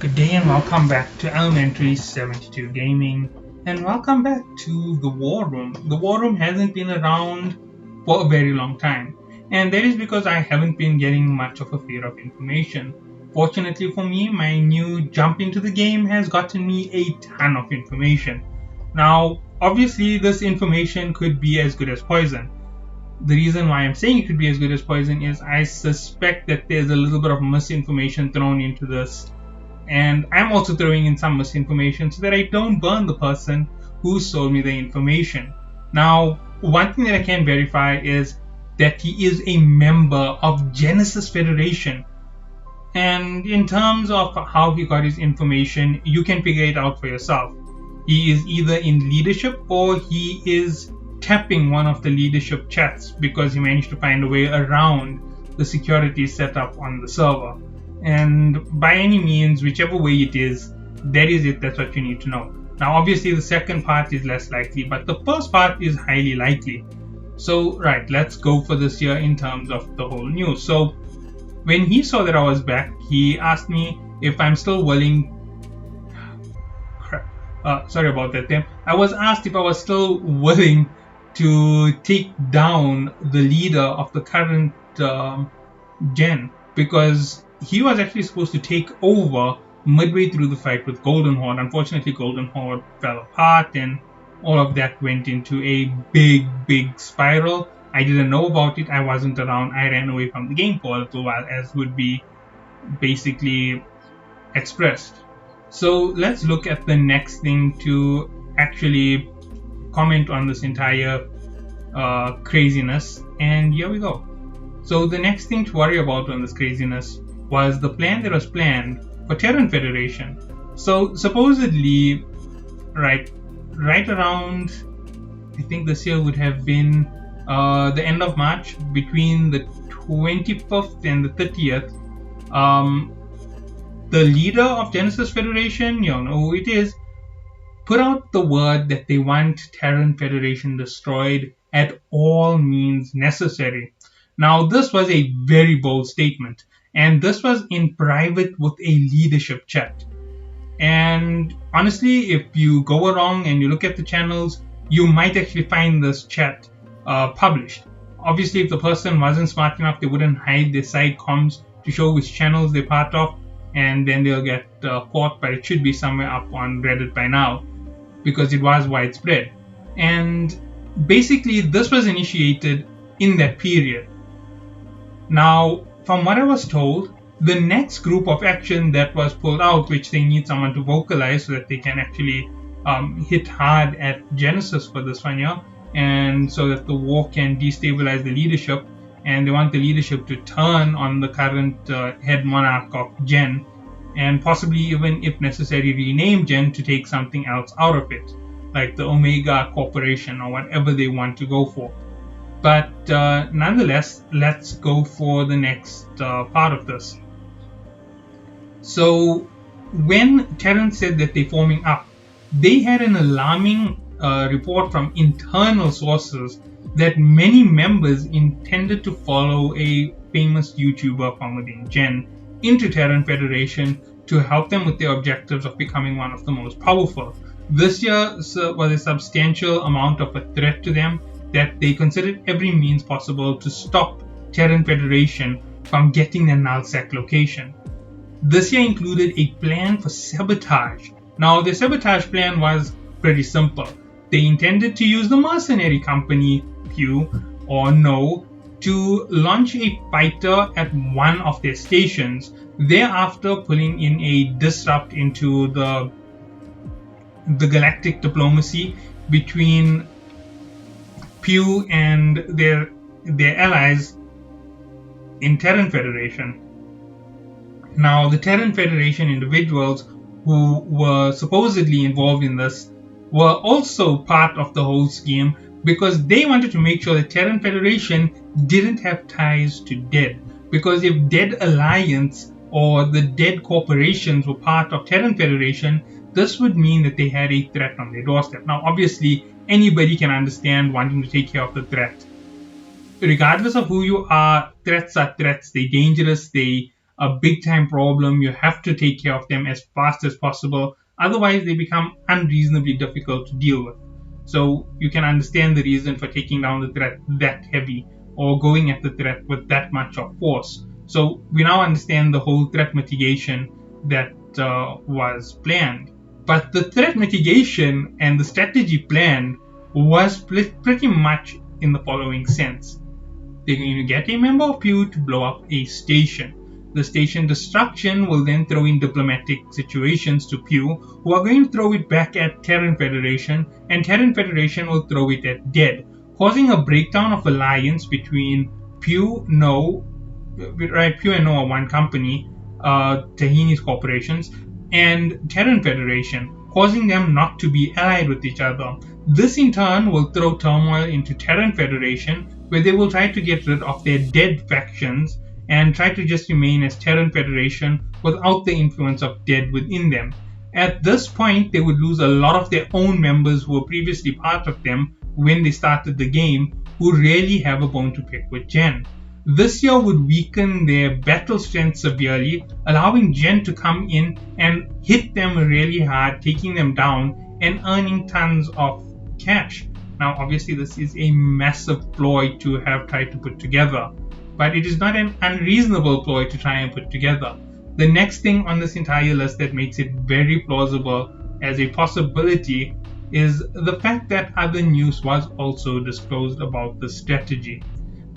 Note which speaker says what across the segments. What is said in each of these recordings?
Speaker 1: Good day and welcome back to Elementary 72 Gaming, and welcome back to the War Room. The War Room hasn't been around for a very long time, and that is because I haven't been getting much of a fear of information. Fortunately for me, my new jump into the game has gotten me a ton of information. Now, obviously, this information could be as good as poison. The reason why I'm saying it could be as good as poison is I suspect that there's a little bit of misinformation thrown into this, and I'm also throwing in some misinformation so that I don't burn the person who sold me the information. Now, one thing that I can verify is that he is a member of Genesis Federation. And in terms of how he got his information, you can figure it out for yourself. He is either in leadership or he is tapping one of the leadership chats because he managed to find a way around the security set up on the server. And by any means, whichever way it is, that is it, that's what you need to know. Now, obviously, the second part is less likely, but the first part is highly likely. So, right, let's go for this here in terms of the whole news. So, when he saw that I was back, he asked me if I'm still willing. Sorry about that, Tim. I was asked if I was still willing to take down the leader of the current gen, because he was actually supposed to take over midway through the fight with Golden Horde. Unfortunately, Golden Horde fell apart and all of that went into a big spiral. I didn't know about it. I wasn't around. I ran away from the game for a little while, as would be basically expressed. So let's look at the next thing to actually comment on this entire craziness. And here we go. So the next thing to worry about on this craziness was the plan that was planned for Terren Federation. So supposedly, right around, I think this year would have been the end of March, between the 25th and the 30th, the leader of Genesis Federation, you know who it is, put out the word that they want Terren Federation destroyed at all means necessary. Now, this was a very bold statement, and this was in private with a leadership chat. And honestly, if you go around and you look at the channels, you might actually find this chat published. Obviously, if the person wasn't smart enough, they wouldn't hide their side comms to show which channels they're part of, and then they'll get caught, but it should be somewhere up on Reddit by now, because it was widespread. And basically, this was initiated in that period. Now, from what I was told, the next group of action that was pulled out, which they need someone to vocalize so that they can actually hit hard at Genesis for this one year, and so that the war can destabilize the leadership, and they want the leadership to turn on the current head monarch of Gen, and possibly even, if necessary, rename Gen to take something else out of it, like the Omega Corporation or whatever they want to go for. But nonetheless, let's go for the next part of this. So when Terren said that they're forming up, they had an alarming report from internal sources that many members intended to follow a famous YouTuber from within Gen into Terren Federation to help them with their objectives of becoming one of the most powerful. This year was a substantial amount of a threat to them, that they considered every means possible to stop Terren Federation from getting their nullsec location. This year included a plan for sabotage. Now, the sabotage plan was pretty simple. They intended to use the mercenary company Pew or No to launch a fighter at one of their stations, thereafter pulling in a disrupt into the galactic diplomacy between Pew and their allies in Terren Federation. Now, the Terren Federation individuals who were supposedly involved in this were also part of the whole scheme, because they wanted to make sure that Terren Federation didn't have ties to Dead. Because if Dead Alliance or the Dead corporations were part of Terren Federation, this would mean that they had a threat on their doorstep. Now, obviously, anybody can understand wanting to take care of the threat. Regardless of who you are, threats are threats. They're dangerous. They a big time problem. You have to take care of them as fast as possible. Otherwise, they become unreasonably difficult to deal with. So you can understand the reason for taking down the threat that heavy or going at the threat with that much of force. So we now understand the whole threat mitigation that was planned. But the threat mitigation and the strategy plan was pretty much in the following sense. They're going to get a member of Pew to blow up a station. The station destruction will then throw in diplomatic situations to Pew, who are going to throw it back at Terren Federation, and Terren Federation will throw it at Dead, causing a breakdown of alliance between Pew, No, right? Pew and No are one company, Tahini's corporations, and Terren Federation, causing them not to be allied with each other. This in turn will throw turmoil into Terren Federation, where they will try to get rid of their dead factions and try to just remain as Terren Federation without the influence of Dead within them. At this point, they would lose a lot of their own members who were previously part of them when they started the game, who really have a bone to pick with Gen. This year would weaken their battle strength severely, allowing Gen to come in and hit them really hard, taking them down and earning tons of cash. Now, obviously, this is a massive ploy to have tried to put together, but it is not an unreasonable ploy to try and put together. The next thing on this entire list that makes it very plausible as a possibility is the fact that other news was also disclosed about the strategy.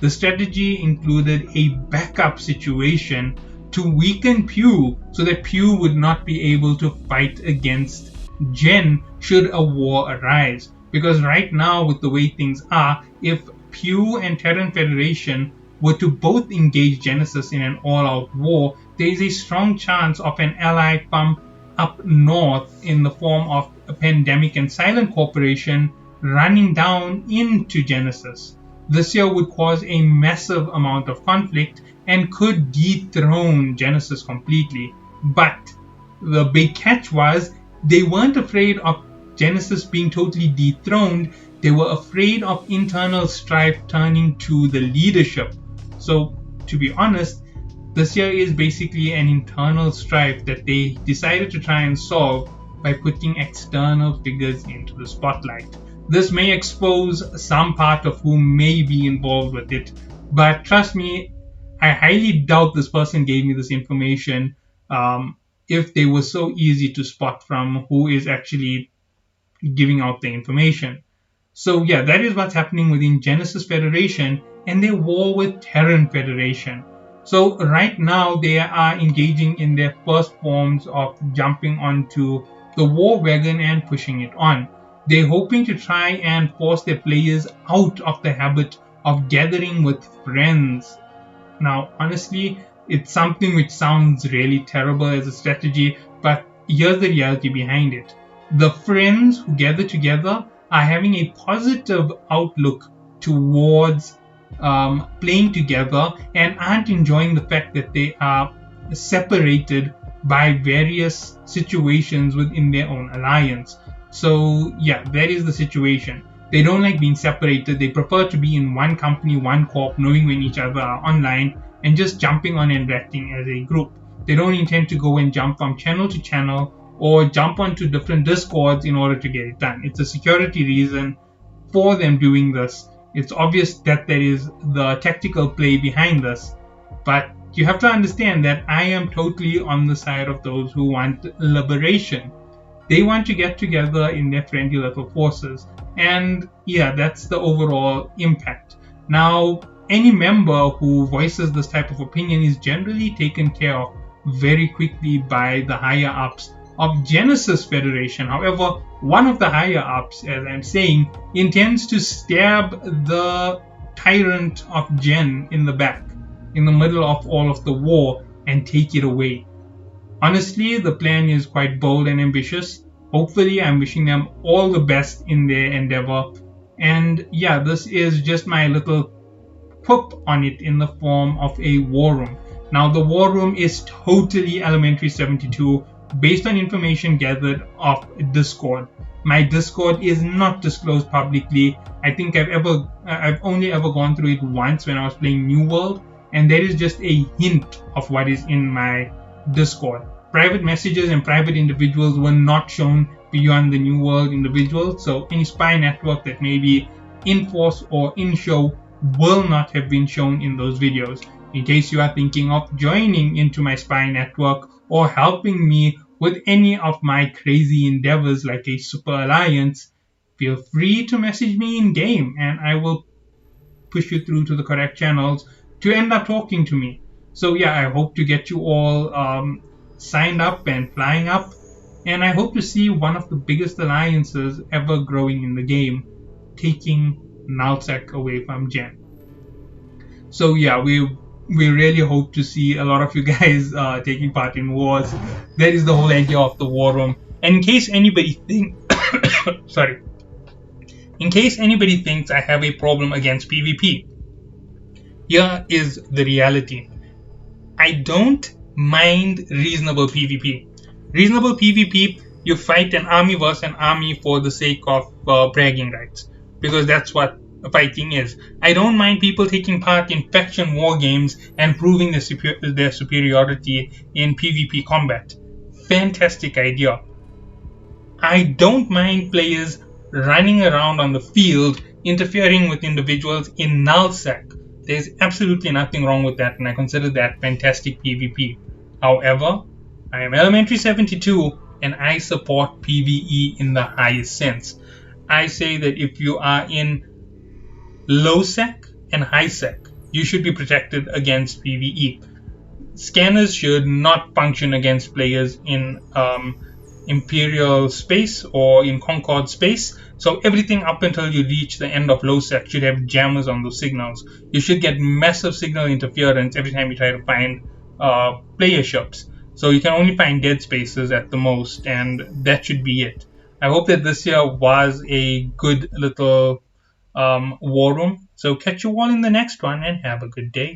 Speaker 1: The strategy included a backup situation to weaken Pew so that Pew would not be able to fight against Gen should a war arise. Because right now, with the way things are, if Pew and Terren Federation were to both engage Genesis in an all-out war, there is a strong chance of an ally from up north in the form of a Pandemic and Silent Corporation running down into Genesis. This year would cause a massive amount of conflict and could dethrone Genesis completely. But the big catch was they weren't afraid of Genesis being totally dethroned. They were afraid of internal strife turning to the leadership. So, to be honest, this year is basically an internal strife that they decided to try and solve by putting external figures into the spotlight. This may expose some part of who may be involved with it, but trust me, I highly doubt this person gave me this information if they were so easy to spot from who is actually giving out the information. So yeah, that is what's happening within Genesis Federation and their war with Terren Federation. So right now they are engaging in their first forms of jumping onto the war wagon and pushing it on. They're hoping to try and force their players out of the habit of gathering with friends. Now, honestly, it's something which sounds really terrible as a strategy, but here's the reality behind it. The friends who gather together are having a positive outlook towards playing together and aren't enjoying the fact that they are separated by various situations within their own alliance. So yeah, that is the situation. They don't like being separated. They prefer to be in one company, one corp, knowing when each other are online and just jumping on and acting as a group. They don't intend to go and jump from channel to channel or jump onto different discords in order to get it done. It's a security reason for them doing this. It's obvious that there is the tactical play behind this, but you have to understand that I am totally on the side of those who want liberation. They want to get together in their friendly little forces, and yeah, that's the overall impact. Now, any member who voices this type of opinion is generally taken care of very quickly by the higher ups of Genesis Federation. However, one of the higher ups, as I'm saying, intends to stab the tyrant of Gen in the back, in the middle of all of the war, and take it away. Honestly, the plan is quite bold and ambitious. Hopefully, I'm wishing them all the best in their endeavor. And yeah, this is just my little quip on it in the form of a war room. Now, the war room is totally Elementary 72 based on information gathered off Discord. My Discord is not disclosed publicly. I think I've only ever gone through it once when I was playing New World, and there is just a hint of what is in my Discord. Private messages and private individuals were not shown beyond the New World individuals, so any spy network that may be in force or in show will not have been shown in those videos. In case you are thinking of joining into my spy network or helping me with any of my crazy endeavors like a super alliance, feel free to message me in game and I will push you through to the correct channels to end up talking to me. So yeah, I hope to get you all signed up and flying up, and I hope to see one of the biggest alliances ever growing in the game, taking Nalsec away from Gen. So yeah, we really hope to see a lot of you guys taking part in wars. That is the whole idea of the war room. And in case anybody think, sorry, in case anybody thinks I have a problem against PvP, here is the reality. I don't mind reasonable PvP. Reasonable PvP, you fight an army versus an army for the sake of bragging rights, because that's what fighting is. I don't mind people taking part in faction war games and proving their superiority in PvP combat. Fantastic idea. I don't mind players running around on the field interfering with individuals in nullsec. There's absolutely nothing wrong with that, and I consider that fantastic PvP. However, I am Elementary 72 and I support PvE in the highest sense. I say that if you are in low sec and high sec, you should be protected against PvE. Scanners should not function against players in Imperial space or in Concord space. So everything up until you reach the end of low sec should have jammers on those signals. You should get massive signal interference every time you try to find player ships. So you can only find dead spaces at the most, and that should be it. I hope that this year was a good little war room. So catch you all in the next one and have a good day.